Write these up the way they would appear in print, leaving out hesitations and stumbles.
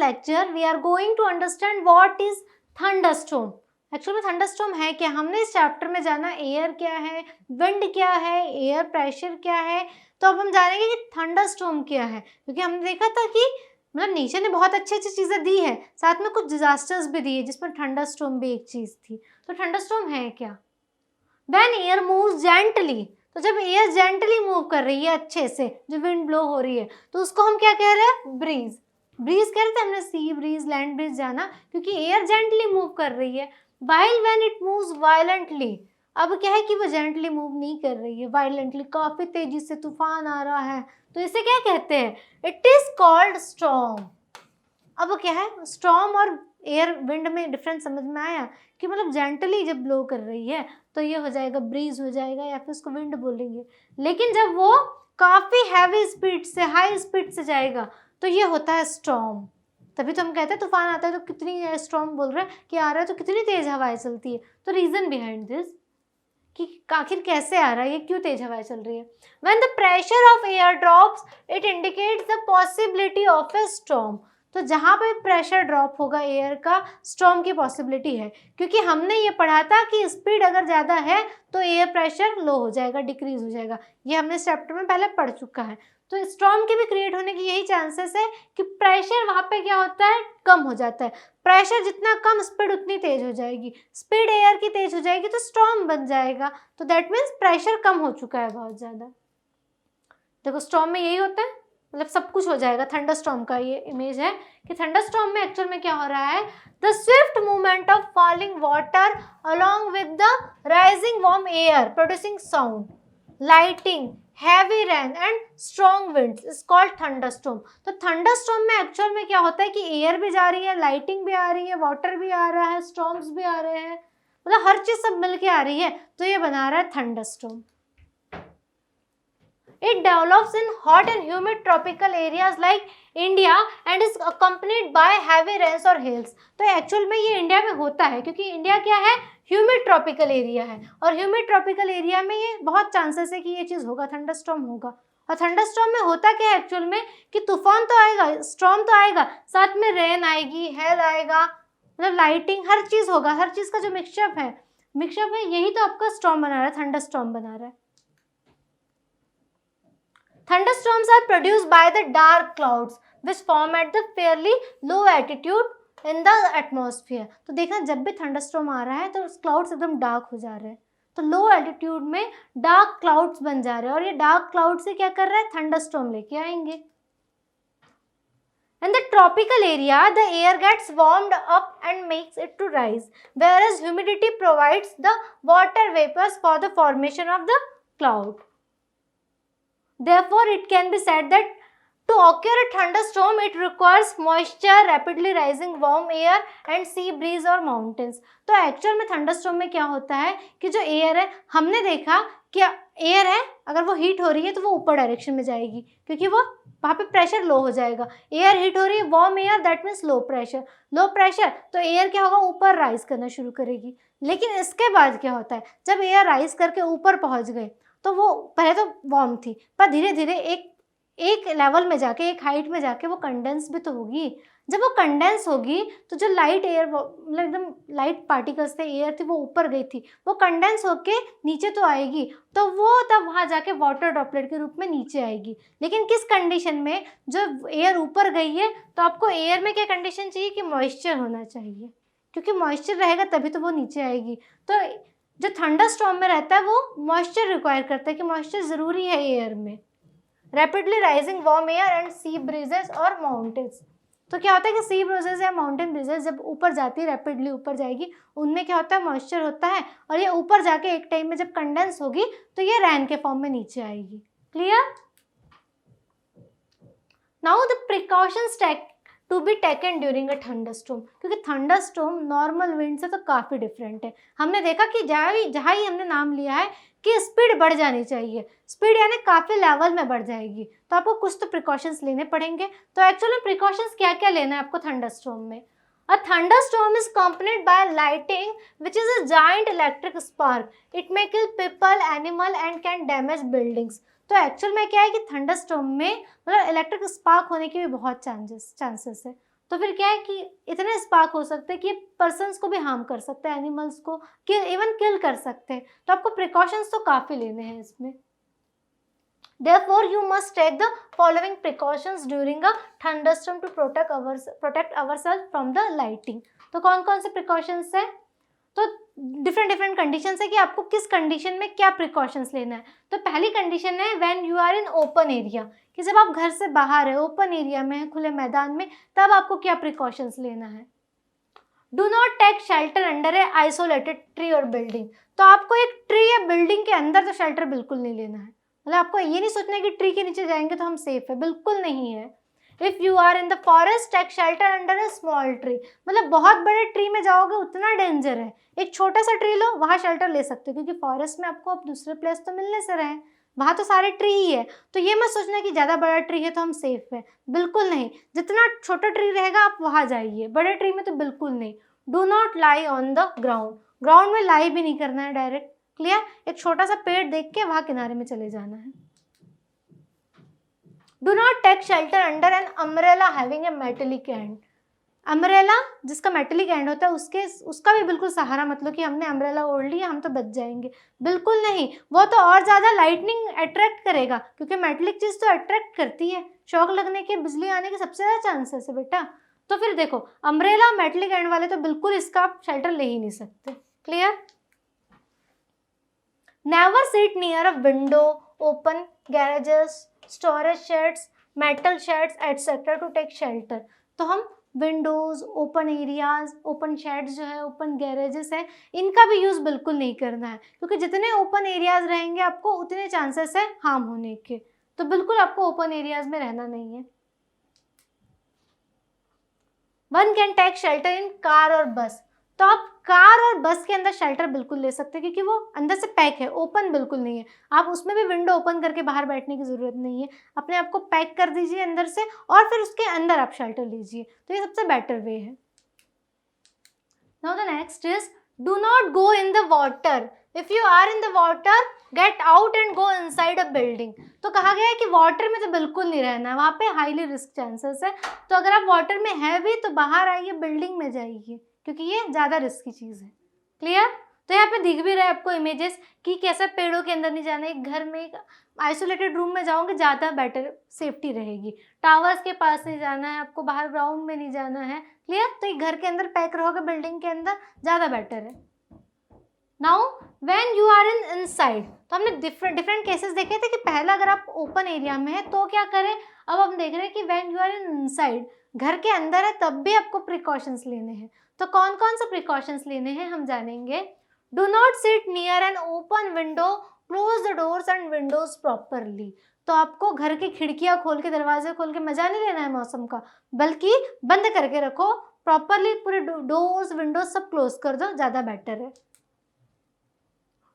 lecture we are going to understand what is thunderstorm. Actually में thunderstorm है क्या, हमने इस चैप्टर में जाना एयर क्या है, विंड क्या है, एयर प्रेशर क्या है, तो अब हम जानेंगे कि थंडरस्टॉर्म क्या है, क्योंकि हमने देखा था कि मतलब नेचर ने बहुत अच्छी अच्छी चीज़ें दी है, साथ में कुछ डिजास्टर्स भी दिए जिसमें थंडरस्टॉर्म भी एक चीज़ थी। तो थंडरस्टॉर्म है क्या? When air moves gently, तो जब एयर जेंटली मूव कर रही है अच्छे से, जो विंड ब्लो हो रही है, तो उसको हम क्या कह रहे हैं? ब्रीज। ब्रीज कह रहे थे हमने, सी ब्रीज, लैंड ब्रीज जाना, क्योंकि एयर जेंटली मूव कर रही है। While when it moves violently, अब क्या है कि वो जेंटली मूव नहीं कर रही है, वायलेंटली, काफी तेजी से तूफान आ रहा है, तो इसे क्या कहते हैं? It is called storm. अब क्या है, स्टॉर्म और एयर विंड में डिफरेंस समझ में आया कि मतलब जेंटली जब ब्लो कर रही है तो ये हो जाएगा ब्रीज हो जाएगा, या फिर उसको विंड बोलेंगे। लेकिन जब वो काफी हैवी स्पीड से, हाई स्पीड से जाएगा तो ये होता है स्टॉर्म। तभी तो हम कहते हैं तूफान आता है तो कितनी स्टॉर्म बोल रहे हैं कि आ रहा है तो कितनी तेज हवाएं चलती है। तो रीजन बिहाइंड दिस कि आखिर कैसे आ रहा है, ये क्यों तेज हवाएं चल रही है। When the pressure of air drops, it indicates the possibility of a storm. तो जहाँ पे प्रेशर ड्रॉप होगा एयर का, स्टॉर्म की पॉसिबिलिटी है, क्योंकि हमने ये पढ़ा था कि स्पीड अगर ज़्यादा है तो एयर प्रेशर लो हो जाएगा, डिक्रीज हो जाएगा, ये हमने इस चैप्टर में पहले पढ़ चुका है। तो स्टॉर्म के भी क्रिएट होने की यही चांसेस है कि प्रेशर वहाँ पे क्या होता है, कम हो जाता है। प्रेशर जितना कम, स्पीड उतनी तेज हो जाएगी, स्पीड एयर की तेज हो जाएगी तो स्टॉर्म बन जाएगा। तो दैट मीन्स प्रेशर कम हो चुका है बहुत ज़्यादा। देखो स्टॉर्म में यही होता है, मतलब सब कुछ हो जाएगा। थंडरस्टॉर्म का ये इमेज है कि थंडरस्टॉर्म में एक्चुअल में क्या हो रहा है, the Swift movement of falling water along with the rising warm air producing sound, lighting, heavy rain and strong winds is called thunderstorm. तो थंडरस्टॉर्म में एक्चुअल में क्या होता है कि एयर भी जा रही है, लाइटिंग भी आ रही है, वाटर भी आ रहा है, स्टॉर्म्स भी आ रहे हैं, मतलब हर चीज सब मिलके आ रही है, तो ये बना रहा है thunderstorm. It develops in hot and humid tropical areas like India and is accompanied by heavy rains or hails. तो एक्चुअल में ये इंडिया में होता है क्योंकि इंडिया क्या है, ह्यूमिड ट्रॉपिकल एरिया है, और ह्यूमिड ट्रॉपिकल एरिया में ये बहुत चांसेस है कि ये चीज़ होगा, थंडरस्टॉर्म होगा। और थंडरस्टॉर्म में होता क्या है एक्चुअल में कि तूफान तो आएगा, स्टॉर्म तो आएगा, साथ में रेन आएगी, हेल आएगा, मतलब लाइटिंग, हर चीज़ होगा, हर चीज़ का जो मिक्सचर है यही तो आपका स्टॉर्म बना रहा है, थंडरस्टॉर्म बना रहा है। Thunderstorms are produced by the dark clouds which form at the fairly low altitude in the atmosphere. तो देखना जब भी थंडरस्टॉर्म आ रहा है तो क्लाउड्स एकदम डार्क हो जा रहे हैं, तो लो एल्टीट्यूड में डार्क क्लाउड्स बन जा रहे हैं, और ये डार्क क्लाउड से क्या कर रहा है, थंडरस्टॉर्म लेके आएंगे। In the tropical area, the air gets warmed up and makes it to rise, whereas humidity provides the water vapors for the formation of the cloud. Therefore, it can be said that to occur a thunderstorm, it requires moisture, rapidly rising warm air and sea breeze or mountains. तो actual में thunderstorm में क्या होता है कि जो air है, हमने देखा कि एयर है अगर वो हीट हो रही है तो वो ऊपर डायरेक्शन में जाएगी, क्योंकि वो वहाँ पे प्रेशर लो हो जाएगा। एयर हीट हो रही है, warm air, that means low pressure, तो एयर क्या होगा, ऊपर राइज करना शुरू करेगी। लेकिन इसके बाद क्या होता है, जब एयर राइज करके ऊपर पहुँच गए तो वो पहले तो वार्म थी, पर धीरे धीरे एक लेवल में जाके, एक हाइट में जाके वो कंडेंस भी तो होगी। जब वो कंडेंस होगी तो जो लाइट एयर, मतलब एकदम लाइट पार्टिकल्स थे, एयर थी, वो ऊपर गई थी, वो कंडेंस होके नीचे तो आएगी, तो वो तब वहाँ जाके वाटर ड्रॉपलेट के रूप में नीचे आएगी। लेकिन किस कंडीशन में, जब एयर ऊपर गई है तो आपको एयर में क्या कंडीशन चाहिए कि मॉइस्चर होना चाहिए, क्योंकि मॉइस्चर रहेगा तभी तो वो नीचे आएगी। तो जो थंडरस्टॉर्म में रहता है वो मॉइस्चर रिक्वायर करता है कि मॉइस्चर ज़रूरी है एयर में। Rapidly rising warm air and sea breezes और माउंटेन्स, तो क्या होता है कि सी ब्रीजेस या माउंटेन ब्रीजेस जब ऊपर जाती है, रैपिडली ऊपर जाएगी, उनमें क्या होता है, मॉइस्चर होता है, और ये ऊपर जाके एक टाइम में जब कंडेंस होगी तो ये रैन के फॉर्म में नीचे आएगी। Clear? Now the precautions to be taken during a thunderstorm, क्योंकि थंडरस्टॉर्म नॉर्मल विंड से तो काफ़ी डिफरेंट है। हमने देखा कि जहाँ ही हमने नाम लिया है कि स्पीड बढ़ जानी चाहिए, स्पीड यानी काफ़ी लेवल में बढ़ जाएगी, तो आपको कुछ तो प्रिकॉशंस लेने पड़ेंगे। तो एक्चुअली प्रिकॉशंस क्या क्या लेना है आपको थंडरस्टॉर्म में? A thunderstorm is accompanied by lightning which is a giant electric spark. It may kill people, animal and can damage buildings. तो एक्चुअल में क्या है कि थंडरस्टॉर्म में मतलब इलेक्ट्रिक स्पार्क होने के भी बहुत चांसेस है। तो फिर क्या है कि इतने स्पार्क हो सकते हैं कि पर्सन्स को भी हार्म कर सकते हैं, एनिमल्स को इवन किल कर सकते हैं। तो आपको प्रिकॉशंस तो काफ़ी लेने हैं इसमें। Therefore, you must take the following precautions during a thunderstorm to protect ourselves from the lightning. तो कौन कौन से precautions है? तो डिफरेंट कंडीशंस है कि आपको किस कंडीशन में क्या प्रिकॉशंस लेना है। तो पहली कंडीशन है when you are in open area, कि जब आप घर से बाहर है, ओपन एरिया में है, खुले मैदान में, तब आपको क्या प्रिकॉशंस लेना है। Do not take shelter under a isolated tree और बिल्डिंग। तो आपको एक ट्री या बिल्डिंग के अंदर तो शेल्टर बिल्कुल नहीं लेना है। मतलब आपको ये नहीं सोचना है कि ट्री के नीचे जाएंगे तो हम सेफ है, बिल्कुल नहीं है। If you are in the forest take shelter under a small tree. मतलब बहुत बड़े ट्री में जाओगे उतना डेंजर है, एक छोटा सा ट्री लो, वहाँ शेल्टर ले सकते हो, क्योंकि फॉरेस्ट में आपको अब दूसरे प्लेस तो मिलने से रहे, वहाँ तो सारे ट्री ही है। तो ये मत सोचना कि ज़्यादा बड़ा ट्री है तो हम सेफ है, बिल्कुल नहीं। जितना छोटा ट्री रहेगा आप वहाँ जाइए, बड़े ट्री में तो बिल्कुल नहीं। Do not lie on the ground. Ground में लाई भी नहीं करना है डायरेक्ट, क्लियर। एक छोटा सा पेड़ देख के वहाँ किनारे में चले जाना है। Do not take shelter under an umbrella having a metallic end. Umbrella जिसका मेटेलिक एंड होता है उसका भी बिल्कुल सहारा मतलब कि हमने अम्ब्रेला ओढ़ लिया हम तो बच जाएंगे, बिल्कुल नहीं। वो तो और ज़्यादा लाइटनिंग अट्रैक्ट करेगा, क्योंकि मेटेलिक चीज़ तो अट्रैक्ट करती है, शॉक लगने के, बिजली आने के सबसे ज़्यादा चांसेस है बेटा। तो फिर देखो अम्ब्रेला मेटेलिक एंड वाले तो बिल्कुल इसका आप शेल्टर ले ही नहीं सकते, clear. Never sit near a window, open garages, storage sheds, metal sheds etcetera to take shelter. तो हम windows, open areas, open sheds जो है, ओपन गैरेजेस है, इनका भी यूज़ बिल्कुल नहीं करना है, क्योंकि जितने ओपन एरियाज रहेंगे आपको उतने चांसेस है हार्म होने के। तो बिल्कुल आपको ओपन एरियाज में रहना नहीं है। One can take shelter in car और बस। तो आप कार और बस के अंदर शेल्टर बिल्कुल ले सकते हैं, क्योंकि वो अंदर से पैक है, ओपन बिल्कुल नहीं है। आप उसमें भी विंडो ओपन करके बाहर बैठने की ज़रूरत नहीं है, अपने आप को पैक कर दीजिए अंदर से और फिर उसके अंदर आप शेल्टर लीजिए, तो ये सबसे बेटर वे है। Now the next is do not go in the water. If you are in the water get out and go inside a building. तो कहा गया है कि वाटर में तो बिल्कुल नहीं रहना है, वहाँ पे हाईली रिस्क चांसेस है। तो अगर आप वाटर में है भी तो बाहर आइए, बिल्डिंग में जाइए, क्योंकि ये ज़्यादा रिस्की चीज़ है, क्लियर। तो यहाँ पे दिख भी रहा है आपको इमेजेस कि कैसे पेड़ों के अंदर नहीं जाना है, एक घर में एक आइसोलेटेड रूम में जाओगे ज़्यादा बेटर सेफ्टी रहेगी। टावर्स के पास नहीं जाना है आपको, बाहर ग्राउंड में नहीं जाना है, क्लियर। तो एक घर के अंदर पैक रहोगे बिल्डिंग के अंदर, ज़्यादा बेटर है। Now when you are in inside, तो हमने डिफरेंट केसेस देखे थे कि पहला अगर आप ओपन एरिया में है तो क्या करें। अब हम देख रहे हैं कि when you are in inside, घर के अंदर है तब भी आपको प्रिकॉशंस लेने हैं। तो कौन कौन से प्रिकॉशंस लेने हैं हम जानेंगे। Do not sit near an open window, close the doors and Windows properly. तो आपको घर की खिड़कियां खोल के, दरवाजे खोल के मजा नहीं लेना है मौसम का, बल्कि बंद करके रखो प्रॉपरली, पूरे डोर्स विंडोज सब क्लोज कर दो, ज़्यादा बेटर है।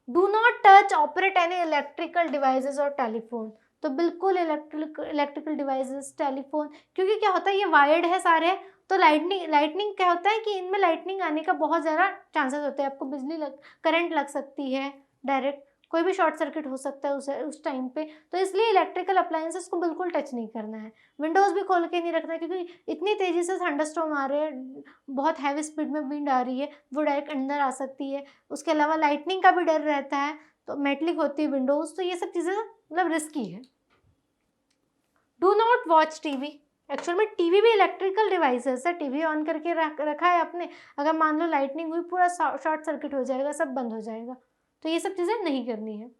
Do not touch operate any electrical devices और टेलीफोन। तो बिल्कुल इलेक्ट्रिकल डिवाइसेस, टेलीफोन, क्योंकि क्या होता है ये वायर्ड है सारे, तो लाइटनिंग क्या होता है कि इनमें लाइटनिंग आने का बहुत ज़्यादा चांसेस होते हैं, आपको करंट लग सकती है, डायरेक्ट कोई भी शॉर्ट सर्किट हो सकता है उस टाइम पे। तो इसलिए इलेक्ट्रिकल अप्लायंसेस को बिल्कुल टच नहीं करना है। विंडोज़ भी खोल के नहीं रखना है, क्योंकि इतनी तेज़ी से थंडरस्टॉर्म आ रहे हैं, बहुत हैवी स्पीड में विंड आ रही है, वो डायरेक्ट अंदर आ सकती है। उसके अलावा लाइटनिंग का भी डर रहता है, तो मेटलिक होती है विंडोज़, तो ये सब चीज़ें मतलब रिस्की है। Do not watch TV. Actual में टीवी भी इलेक्ट्रिकल डिवाइसेस है, टीवी ऑन करके रखा है आपने, अगर मान लो लाइटनिंग हुई पूरा शॉर्ट सर्किट हो जाएगा, सब बंद हो जाएगा, तो ये सब चीज़ें नहीं करनी है।